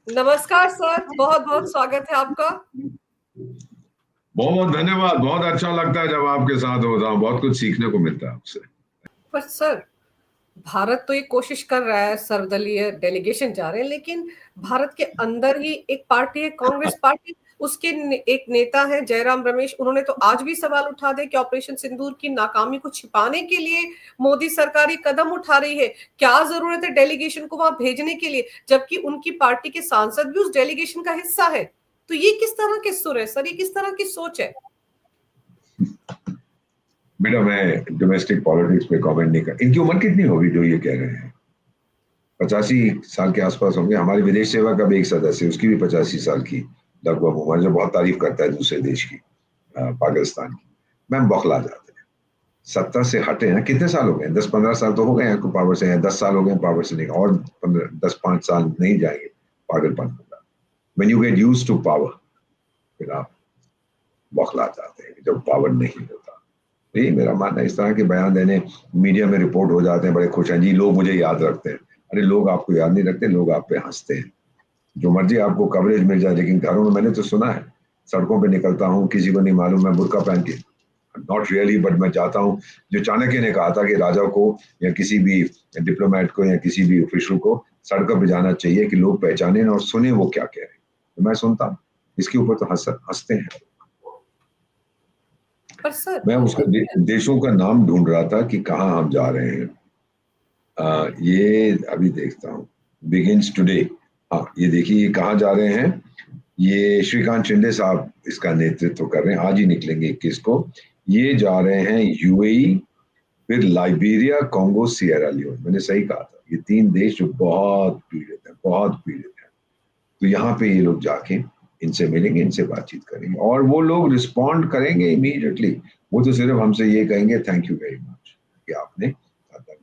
नमस्कार सर, बहुत बहुत स्वागत है आपका। बहुत बहुत धन्यवाद। बहुत अच्छा लगता है जब आपके साथ होता हूँ, बहुत कुछ सीखने को मिलता है आपसे। पर सर, भारत तो ये कोशिश कर रहा है, सर्वदलीय डेलीगेशन जा रहे हैं, लेकिन भारत के अंदर ही एक पार्टी है, कांग्रेस पार्टी। उसके एक नेता है जयराम रमेश, उन्होंने तो आज भी सवाल उठा दे कि ऑपरेशन सिंदूर की नाकामी को छिपाने के लिए मोदी सरकार ये कदम उठा रही है। क्या जरूरत है डेलीगेशन को वहां भेजने के लिए, जबकि उनकी पार्टी के सांसद भी उस डेलीगेशन का हिस्सा है। तो ये किस तरह के सुर है सर, ये किस तरह की सोच है? बेटा, मैं डोमेस्टिक पॉलिटिक्स पे कमेंट नहीं कर। इनकी उम्र कितनी होगी जो ये कह रहे हैं? 85 साल के आसपास होंगे। हमारे विदेश सेवा का भी एक सदस्य, उसकी भी 85 साल की लगभग उम्र, जो बहुत तारीफ करता है दूसरे देश की, पाकिस्तान की। मैम बौखला जाते हैं। सत्ता से हटे हैं, कितने साल हो गए? 10-15 साल तो हो गए हैं पावर से, 10 साल हो गए पावर से, नहीं और 10-5 साल नहीं जाएंगे, पागलपन होगा। When you get used to power, फिर आप बौखला जाते हैं जब पावर नहीं होता। तो ये मेरा मानना है। इस तरह के बयान देने, मीडिया में रिपोर्ट हो जाते हैं, बड़े खुश हैं जी, लोग मुझे याद रखते हैं। अरे लोग आपको याद नहीं रखते, लोग आप पे हंसते हैं। जो मर्जी आपको कवरेज मिल जाए, लेकिन घरों में मैंने तो सुना है, सड़कों पे निकलता हूँ, किसी को नहीं मालूम मैं बुर्का पहन के, नॉट रियली बट मैं जाता हूँ। जो चाणक्य ने कहा था कि राजा को या किसी भी डिप्लोमेट को या किसी भी ऑफिशियल को सड़कों पे जाना चाहिए कि लोग पहचाने और सुने वो क्या कह रहे हैं। तो मैं सुनता हूँ, इसके ऊपर तो हंसते हैं। पर सर, मैं उसका देशों का नाम ढूंढ रहा था कि कहाँ हम जा रहे हैं। ये अभी देखता हूँ, बिगिंस टुडे। हाँ, ये देखिए ये कहाँ जा रहे हैं। ये श्रीकांत शिंदे साहब इसका नेतृत्व कर रहे हैं, आज ही निकलेंगे 21 को। ये जा रहे हैं यूएई, फिर लाइबेरिया, कांगो, सिएरा लियोन। मैंने सही कहा था, ये 3 देश जो बहुत पीड़ित है, बहुत पीड़ित है। तो यहाँ पे ये लोग जाके इनसे मिलेंगे, इनसे बातचीत करेंगे और वो लोग रिस्पॉन्ड करेंगे इमीडिएटली। वो तो सिर्फ हमसे ये कहेंगे थैंक यू वेरी मच कि आपने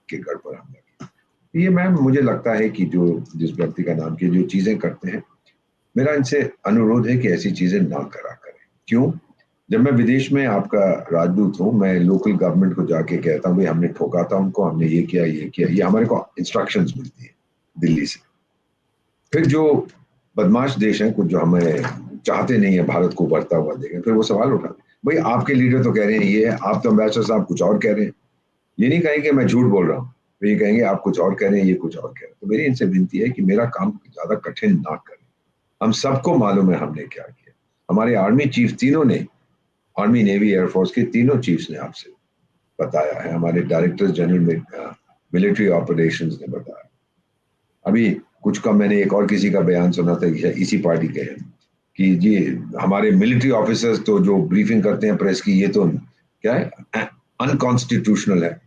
के गढ़ पर हमला किया। ये मैम मुझे लगता है कि जो जिस व्यक्ति का नाम किया, जो चीजें करते हैं, मेरा इनसे अनुरोध है कि ऐसी चीजें ना करा करें। क्यों? जब मैं विदेश में आपका राजदूत हूँ, मैं लोकल गवर्नमेंट को जाके कहता हूँ भाई हमने ठोका था उनको, हमने ये किया ये किया, ये हमारे को इंस्ट्रक्शंस मिलती है दिल्ली से। फिर जो बदमाश देश हैं कुछ, जो हमें चाहते नहीं है भारत को उभरता हुआ देखें, फिर वो सवाल उठाते भाई आपके लीडर तो कह रहे हैं ये है, आप तो अम्बेसडर साहब कुछ और कह रहे हैं। ये नहीं कहेंगे मैं झूठ बोल रहा हूँ, तो ये कहेंगे आप कुछ और कह रहे हैं, ये कुछ और कह रहे हैं। तो मेरी इनसे विनती है कि मेरा काम ज्यादा कठिन ना करें। हम सबको मालूम है हमने क्या किया। हमारे आर्मी चीफ तीनों ने, आर्मी नेवी एयरफोर्स के तीनों चीफ्स ने आपसे बताया है, हमारे डायरेक्टर जनरल मिलिट्री ऑपरेशंस ने बताया। अभी कुछ का मैंने एक और किसी का बयान सुना था, इसी पार्टी के हैं, कि जी हमारे मिलिट्री ऑफिसर्स तो जो ब्रीफिंग करते हैं प्रेस की, ये तो क्या है, अनकॉन्स्टिट्यूशनल है।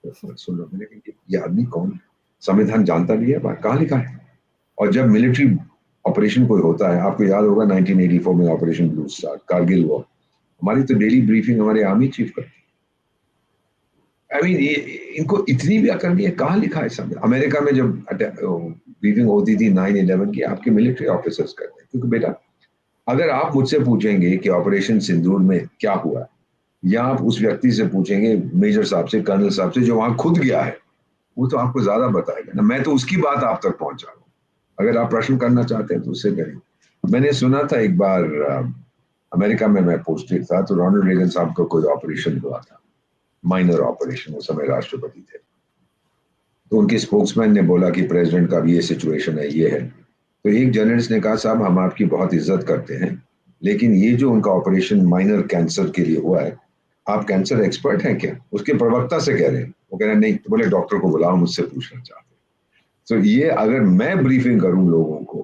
सुन लो, मैंने कहा ये आदमी कौन है, संविधान जानता भी है, कहाँ लिखा है? और जब मिलिट्री ऑपरेशन कोई होता है, आपको याद होगा 1984 में operation blue star, Kargil war, हमारी तो डेली ब्रीफिंग हमारे आर्मी चीफ करते। आई मीन इनको इतनी भी अकल नहीं है, कहाँ लिखा है सब? अमेरिका में जब ब्रीफिंग होती थी 9/11 की, आपके मिलिट्री ऑफिसर्स करते हैं। क्योंकि बेटा, अगर आप मुझसे पूछेंगे कि ऑपरेशन सिंदूर में क्या हुआ, या आप उस व्यक्ति से पूछेंगे, मेजर साहब से, कर्नल साहब से, जो वहां खुद गया है, वो तो आपको ज्यादा बताएगा ना। मैं तो उसकी बात आप तक पहुंचा रहा हूँ। अगर आप प्रश्न करना चाहते हैं तो उससे करें। मैंने सुना था एक बार, अमेरिका में मैं पोस्टेड था, तो रोनाल्ड रेगन साहब का कोई ऑपरेशन हुआ था, माइनर ऑपरेशन, उस समय राष्ट्रपति थे। तो उनके स्पोक्समैन ने बोला कि प्रेसिडेंट का भी ये सिचुएशन है, ये है। तो एक जर्नलिस्ट ने कहा साहब हम आपकी बहुत इज्जत करते हैं, लेकिन ये जो उनका ऑपरेशन माइनर कैंसर के लिए हुआ है, आप कैंसर एक्सपर्ट हैं क्या? उसके प्रवक्ता से कह रहे हैं। वो कह रहे हैं नहीं। तो बोले डॉक्टर को बुलाओ, मुझसे पूछना चाहते हैं। तो ये अगर मैं ब्रीफिंग करूं लोगों को,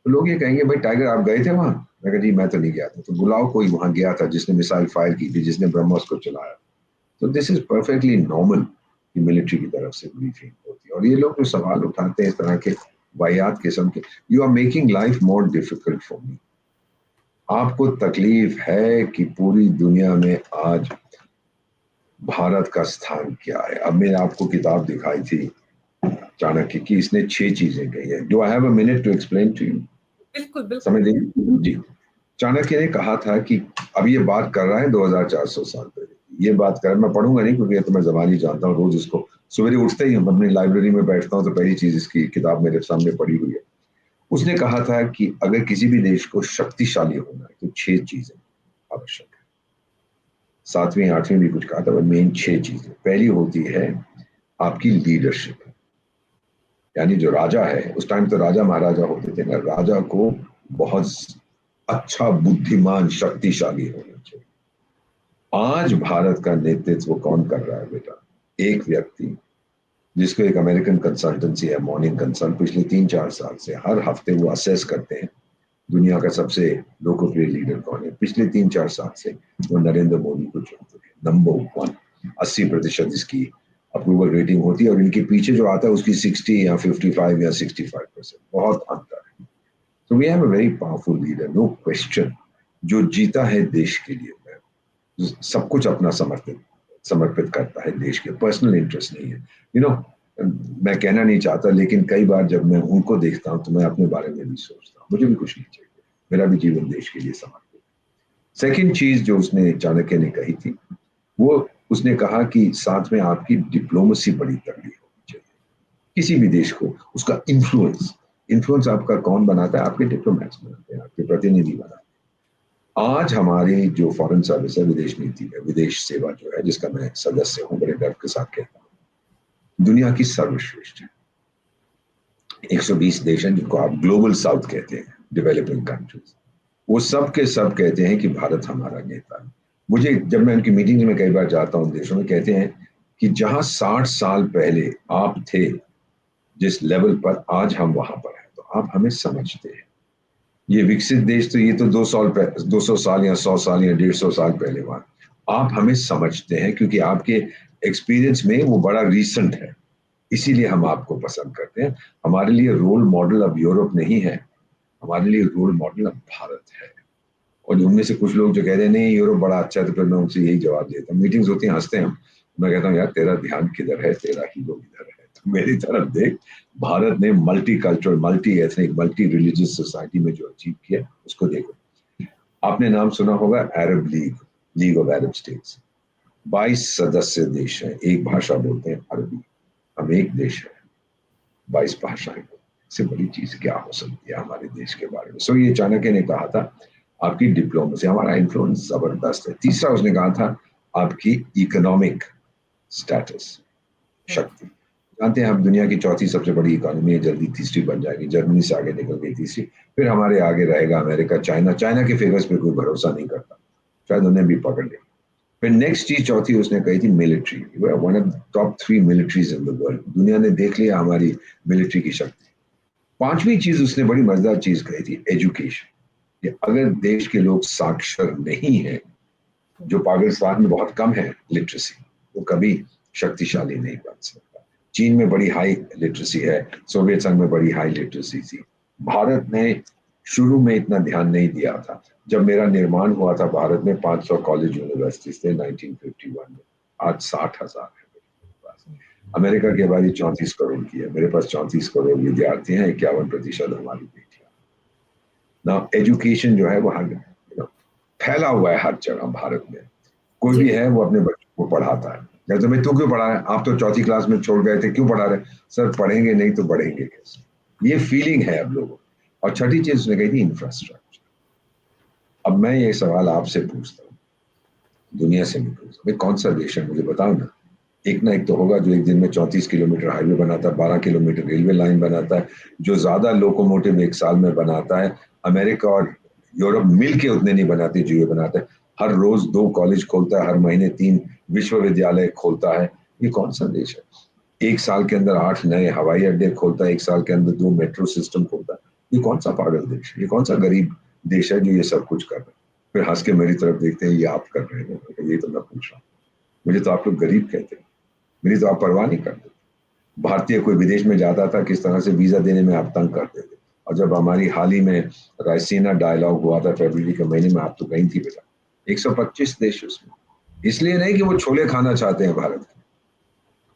तो लोग ये कहेंगे भाई टाइगर आप गए थे वहां? मैं कहा जी मैं तो नहीं गया था। तो बुलाओ कोई वहां गया था, जिसने मिसाइल फायर की थी, जिसने ब्रह्मोस को चलाया। तो दिस इज परफेक्टली नॉर्मल कि मिलिट्री की तरफ से ब्रीफिंग होती है। और ये लोग जो सवाल उठाते हैं इस तरह के वाहियात किस्म के, you are making life more difficult for me. आपको तकलीफ है कि पूरी दुनिया में आज भारत का स्थान क्या है। अब मैंने आपको किताब दिखाई थी चाणक्य की, इसने 6 चीजें कही है। Do I have a minute to explain to you? बिल्कुल बिल्कुल। समझ लीजिए जी। चाणक्य ने कहा था कि अब ये बात कर रहा है 2400 साल पहले, ये बात कर, मैं पढ़ूंगा नहीं क्योंकि तो मैं जबानी जानता हूँ, रोज इसको सवेरे उठते ही हम अपनी लाइब्रेरी में बैठता हूँ तो पहली चीज इसकी किताब मेरे सामने पड़ी हुई है। उसने कहा था कि अगर किसी भी देश को शक्तिशाली होना है तो 6 चीजें आवश्यक है। 7वीं 8वीं भी कुछ कहा था, मेन 6 चीजें। पहली होती है आपकी लीडरशिप, यानी जो राजा है, उस टाइम तो राजा महाराजा होते थे ना, राजा को बहुत अच्छा, बुद्धिमान, शक्तिशाली होना चाहिए। आज भारत का नेतृत्व कौन कर रहा है बेटा? एक व्यक्ति जिसको एक अमेरिकन कंसल्टेंसी है, मॉर्निंग कंसल्ट, पिछले 3-4 साल से हर हफ्ते वो असेस करते हैं दुनिया का सबसे लोकप्रिय लीडर कौन है। पिछले 3-4 साल से वो नरेंद्र मोदी को चुनते हैं नंबर 1। 80% इसकी अप्रूवल रेटिंग होती है और इनके पीछे जो आता है उसकी 60 या 55 या 65%, बहुत अंतर है। तो we have a very powerful leader, no question, जो जीता है देश के लिए, सब कुछ अपना समर्पित करता है देश के, पर्सनल इंटरेस्ट नहीं है। मैं कहना नहीं चाहता, लेकिन कई बार जब मैं उनको देखता हूं तो मैं अपने बारे में भी सोचता हूँ, मुझे भी कुछ नहीं चाहिए, मेरा भी जीवन देश के लिए समर्पित। सेकंड चीज जो उसने, चाणक्य ने कही थी, वो उसने कहा कि साथ में आपकी डिप्लोमेसी बड़ी तगड़ी होनी चाहिए। किसी भी देश को उसका इन्फ्लुएंस आपका कौन बनाता है? आपके डिप्लोमेट्स बनाते हैं, आपके प्रतिनिधि बनाते हैं। आज हमारी जो फॉरेन सर्विस है, विदेश नीति है, विदेश सेवा जो है, जिसका मैं सदस्य हूं, बड़े गर्व के साथ कहता हूं, दुनिया की सर्वश्रेष्ठ है। 120 देश हैं जिनको आप ग्लोबल साउथ कहते हैं, डेवलपिंग कंट्रीज, वो सब के सब कहते हैं कि भारत हमारा नेता है। मुझे, जब मैं उनकी मीटिंग में कई बार जाता हूं देशों में, कहते हैं कि जहां 60 साल पहले आप थे जिस लेवल पर, आज हम वहां पर हैं, तो आप हमें समझते हैं। ये विकसित देश तो ये तो 200 साल या 100 साल या 150 साल पहले वहां, आप हमें समझते हैं क्योंकि आपके एक्सपीरियंस में वो बड़ा रीसेंट है, इसीलिए हम आपको पसंद करते हैं। हमारे लिए रोल मॉडल अब यूरोप नहीं है, हमारे लिए रोल मॉडल अब भारत है। और उनमें से कुछ लोग जो कहते हैं नहीं यूरोप बड़ा अच्छा है, तो फिर मैं उनसे यही जवाब देता हूँ, मीटिंग्स होती हैं, हंसते हैं, मैं कहता हूँ यार तेरा ध्यान किधर है, तेरा हीरो किधर है, तो मेरी तरफ देख। भारत ने multi cultural, multi ethnic, multi religious society में जो अचीव किया उसको देखो। आपने नाम सुना होगा Arab league, league of Arab states, 22 सदस्य देश है, एक भाषा बोलते हैं अरबी, हम एक देश है, 22 भाषाएं। इससे बड़ी चीज क्या हो सकती है हमारे देश के बारे में? सो ये चाणक्य ने कहा था आपकी डिप्लोमेसी, हमारा इन्फ्लुएंस जबरदस्त है। तीसरा उसने कहा था आपकी इकोनॉमिक स्टेटस, शक्ति। जानते हैं हम दुनिया की चौथी सबसे बड़ी इकोनॉमी है, जल्दी तीसरी बन जाएगी, जर्मनी से आगे निकल गई तीसरी, फिर हमारे आगे रहेगा अमेरिका, चाइना। चाइना के फिगर्स पे कोई भरोसा नहीं करता, शायद उन्हें भी पकड़ ले। फिर नेक्स्ट चीज चौथी उसने कही थी military, one of top 3 militaries in the world, दुनिया ने देख लिया हमारी मिलिट्री की शक्ति। पांचवी चीज उसने बड़ी मजेदार चीज कही थी, एजुकेशन। अगर देश के लोग साक्षर नहीं है, जो पाकिस्तान में बहुत कम है लिटरेसी, वो कभी शक्तिशाली नहीं बन सकता। चीन में बड़ी हाई लिटरेसी है, सोवियत संघ में बड़ी हाई लिटरेसी थी। भारत ने शुरू में इतना ध्यान नहीं दिया था। जब मेरा निर्माण हुआ था भारत में 500 कॉलेज यूनिवर्सिटीज थे 1951 में, आज 60,000 है मेरे पास। अमेरिका की आबादी 34 करोड़ की है, मेरे पास 34 करोड़ विद्यार्थी हैं, 51% हमारी बेटियां। ना एजुकेशन जो है वो फैला हुआ है हर जगह भारत में, कोई भी है वो अपने बच्चों को पढ़ाता है। जैसे भाई तू क्यों पढ़ा है, आप तो चौथी क्लास में छोड़ गए थे, क्यों पढ़ा रहे? सर पढ़ेंगे नहीं तो बढ़ेंगे कैसे, ये फीलिंग है अब लोगों। और छठी चीज उसने कही थी इंफ्रास्ट्रक्चर। अब मैं ये सवाल आपसे पूछता हूँ, दुनिया से भी पूछता हूँ, कौन सा देश है मुझे बताओ ना, एक ना एक तो होगा जो एक दिन में 34 किलोमीटर हाईवे बनाता है, 12 किलोमीटर रेलवे लाइन बनाता है, जो ज्यादा लोकोमोटिव एक साल में बनाता है। अमेरिका और यूरोप मिलके उतने नहीं बनाते जो ये बनाता है। हर रोज 2 कॉलेज खोलता है, हर महीने 3 विश्वविद्यालय खोलता है। ये कौन सा देश है? एक साल के अंदर 8 नए हवाई अड्डे खोलता है, एक साल के अंदर 2 मेट्रो सिस्टम खोलता है। ये कौन सा पागल देश है? ये कौन सा गरीब देश है जो ये सब कुछ कर रहा है? फिर हंस के मेरी तरफ देखते हैं, ये आप कर रहे हैं, ये तो मैं पूछ रहा हूँ, मुझे तो आप लोग गरीब कहते हैं, मेरी तो आप परवाह नहीं करते। भारतीय कोई विदेश में जाता था, किस तरह से वीजा देने में आप तंग करते थे। और जब हमारी हाल ही में रायसीना डायलॉग हुआ था फरवरी के महीने में, आप तो गई थी बेटा, 125 देश उसमें। इसलिए नहीं कि वो छोले खाना चाहते हैं भारत के,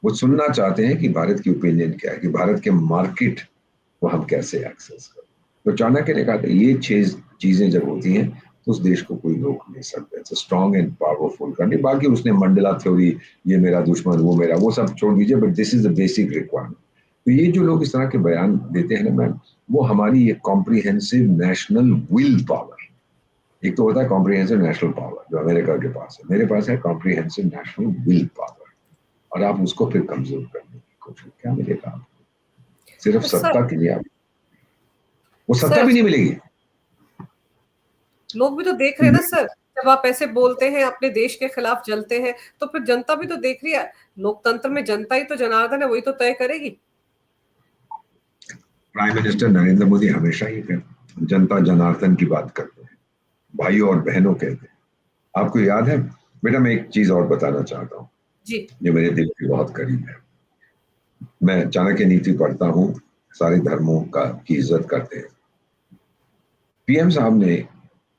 वो सुनना चाहते हैं कि भारत की ओपिनियन क्या है, कि भारत के मार्केट को हम कैसे एक्सेस करें। तो चाणक्य ने कहा था ये 6 चीजें जब होती हैं तो उस देश को कोई रोक नहीं सकता। It's strong and powerful country. बाकी उसने मंडला थ्योरी, ये मेरा दुश्मन वो मेरा, वो सब छोड़ दीजिए, but this is the basic requirement. तो ये जो लोग इस तरह के बयान देते हैं ना मैम, वो हमारी ये कॉम्प्रिहेंसिव नेशनल विल पावर, एक तो होता है कॉम्प्रिहेंसिव नेशनल पावर जो अमेरिका के पास है, मेरे पास है कॉम्प्रिहेंसिव नेशनल विल पावर, और आप उसको फिर कमजोर करने की कोशिश, क्या मिलेगा आपको? सिर्फ तो सत्ता सर के लिए आप, वो सत्ता सर भी नहीं मिलेगी। लोग भी तो देख रहे हैं ना सर, जब आप ऐसे बोलते हैं अपने देश के खिलाफ जलते हैं, तो फिर जनता भी तो देख रही है। लोकतंत्र में जनता ही तो जनार्दन है, वही तो तय करेगी। प्राइम मिनिस्टर नरेंद्र मोदी हमेशा ही कहते, जनता जनार्दन की बात करते हैं, भाई और बहनों कहते हैं। आपको याद है बेटा, मैं एक चीज और बताना चाहता हूँ जी जो मेरे दिल के बहुत करीब है। मैं चाणक्य नीति पढ़ता हूँ, सारे धर्मों का की इज्जत करते हैं। पीएम साहब ने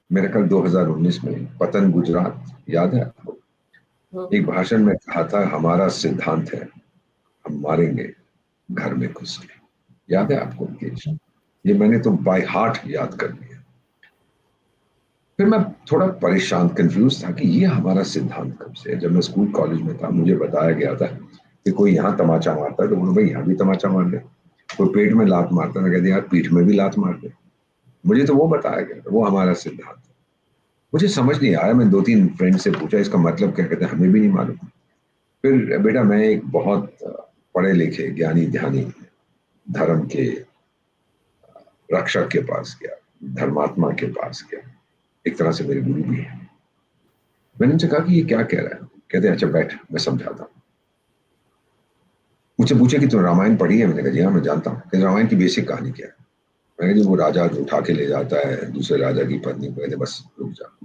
मेरे ख्याल 2019 में पतन गुजरात, याद है आपको, एक भाषण में कहा था हमारा सिद्धांत है हम मारेंगे घर में घुस के। याद है आपको ये मैंने तो बाय हार्ट याद कर लिया। फिर मैं थोड़ा परेशान कंफ्यूज था कि ये हमारा सिद्धांत कब से है। जब मैं स्कूल कॉलेज में था मुझे बताया गया था कि कोई यहाँ तमाचा मारता है तो बोलो भाई यहाँ भी तमाचा मार दे, कोई पेट में लात मारता है, कहते यार पीठ में भी लात मार दे। मुझे तो वो बताया गया था, वो हमारा सिद्धांत है। मुझे समझ नहीं आया, मैं दो तीन फ्रेंड से पूछा इसका मतलब क्या, कहते हमें भी नहीं मालूम। फिर बेटा मैं एक बहुत पढ़े लिखे ज्ञानी ध्यानी धर्म के रक्षक के पास गया, धर्मात्मा के पास गया, एक तरह से मेरे गुरु भी है। मैंने उनसे कहा कि ये क्या कह रहा है, कहते हैं अच्छा बैठ मैं समझाता हूँ। मुझसे पूछे कि तू रामायण पढ़ी है, मैंने कहा जी हाँ मैं जानता हूँ। कहते रामायण की बेसिक कहानी क्या है? मैंने कहा जी वो राजा उठा के ले जाता है दूसरे राजा की पत्नी को, कहते बस रुक जा।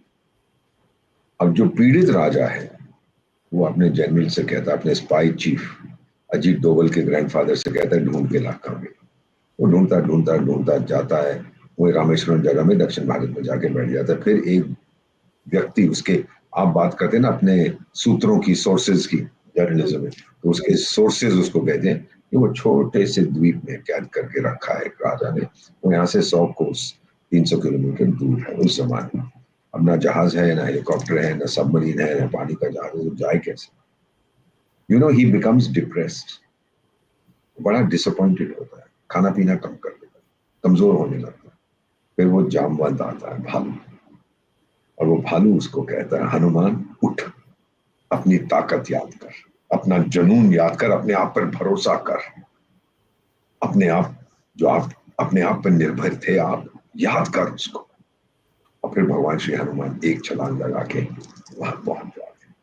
अब जो पीड़ित राजा है वो अपने जनरल से कहता है, अपने स्पाई चीफ अजीत डोवल के ग्रैंडफादर से कहता है ढूंढ के ला कहां। वो ढूंढता ढूंढता ढूंढता जाता है, वो रामेश्वरम जगह में दक्षिण भारत में जाके बैठ जाता है। फिर एक व्यक्ति उसके, आप बात करते हैं ना अपने सूत्रों की, सोर्सेज की, जर्नलिज्म में, तो उसके सोर्सेज उसको कहते हैं कि वो छोटे से द्वीप में कैद करके रखा है राजा ने। वो यहाँ से 100 कोस 300 किलोमीटर दूर है उस जमाने में। अब ना जहाज है, ना हेलीकॉप्टर है, ना सबमरीन है, ना पानी का जहाज है, तो जाए कैसे? You know he becomes depressed, बड़ा डिसअपॉइंटेड होता है, खाना पीना कम कर देता है, कमजोर होने लगता है। फिर वो जामवंत आता है भालू, और वो भालू उसको कहता है हनुमान उठ, अपनी ताकत याद कर, अपना जुनून याद कर, अपने आप पर भरोसा कर, अपने आप जो आप अपने आप पर निर्भर थे आप याद कर उसको। और फिर भगवान श्री हनुमान एक छलांग लगा के वहां पहुंच जाते हैं।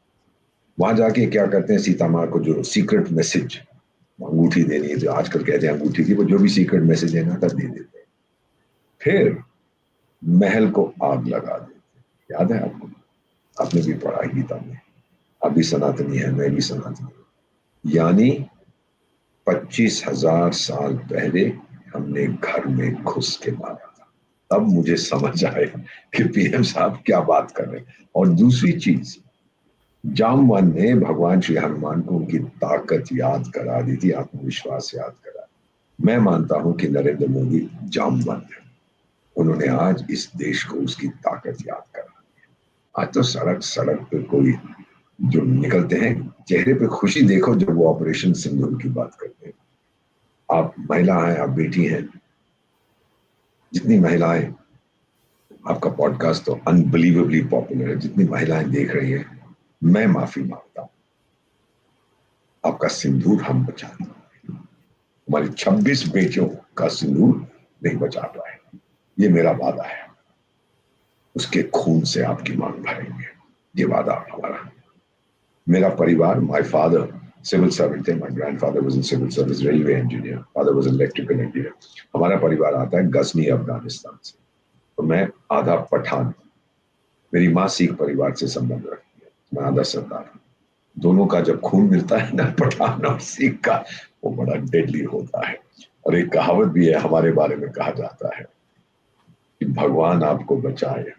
वहां जाके क्या करते हैं, सीता माँ को जो सीक्रेट मैसेज अंगूठी देनी है, जो आजकल कहते हैं अंगूठी की, वो जो भी सीक्रेट मैसेज देना था दे देते हैं। फिर महल को आग लगा देते, याद है आपको, आपने भी पढ़ा गीता में, आप भी सनातनी है मैं भी सनातनी। यानी 25,000 साल पहले हमने घर में घुस के मारा था। तब मुझे समझ आया कि पीएम साहब क्या बात कर रहे हैं। और दूसरी चीज, जामवन ने भगवान श्री हनुमान को उनकी ताकत याद करा दी थी, आत्मविश्वास याद करा। मैं मानता हूं कि नरेंद्र मोदी जामवन है, उन्होंने आज इस देश को उसकी ताकत याद करा। आज तो सड़क सड़क पे कोई जो निकलते हैं, चेहरे पे खुशी देखो जब वो ऑपरेशन सिंदूर की बात करते हैं। आप महिला हैं, आप बेटी हैं, जितनी महिलाएं, आपका पॉडकास्ट तो अनबिलीवेबली पॉपुलर है, जितनी महिलाएं देख रही हैं, मैं माफी मांगता हूं, आपका सिंदूर हम बचा दें। हमारी 26 बेटियों का सिंदूर नहीं बचा पाए, ये मेरा वादा है, उसके खून से आपकी मांग भरेंगे, ये वादा हमारा। मेरा परिवार, माय फादर सिविल सर्वेंट थे, my grandfather was in civil service, railway engineer, father was electrical engineer. हमारा परिवार आता है गजनी अफगानिस्तान से, तो मैं आधा पठान, मेरी माँ सिख परिवार से संबंध रखती है, मैं आधा सरदार। दोनों का जब खून मिलता है ना, पठान और सिख का, वो बड़ा डेडली होता है। और एक कहावत भी है हमारे बारे में, कहा जाता है कि भगवान आपको बचाए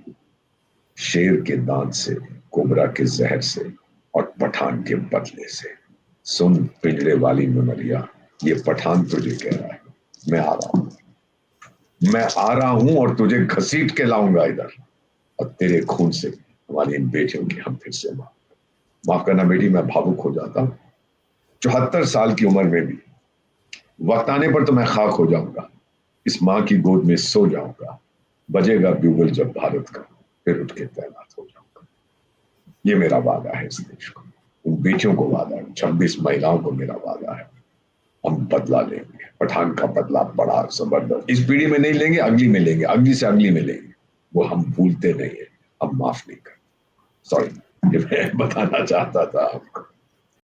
शेर के दांत से, कोबरा के जहर से और पठान के बदले से। सुन पिंजरे वाली मेमोरिया, ये पठान तुझे कह रहा है, मैं आ रहा हूं, मैं आ रहा हूं और तुझे घसीट के लाऊंगा इधर, और तेरे खून से हमारी इन बेटियों की हम फिर से माफ करना बेटी, मैं भावुक हो जाता हूं। 74 साल की उम्र में भी वक्त आने पर तो मैं खाक हो जाऊंगा, इस माँ की गोद में सो जाऊंगा, बजेगा ब्यूगल जब भारत का, फिर उठ के तैनात हो जाऊंगा। ये मेरा वादा है इस देश को, उन बेटियों को वादा है, 26 महिलाओं को मेरा वादा है। हम बदला लेंगे, पठान का बदला बड़ा जबरदस्त, इस पीढ़ी में नहीं लेंगे, अगली में लेंगे, अगली से अगली में लेंगे। वो हम भूलते नहीं है, हम माफ नहीं करते। सॉरी, ये मैं बताना चाहता था आपको।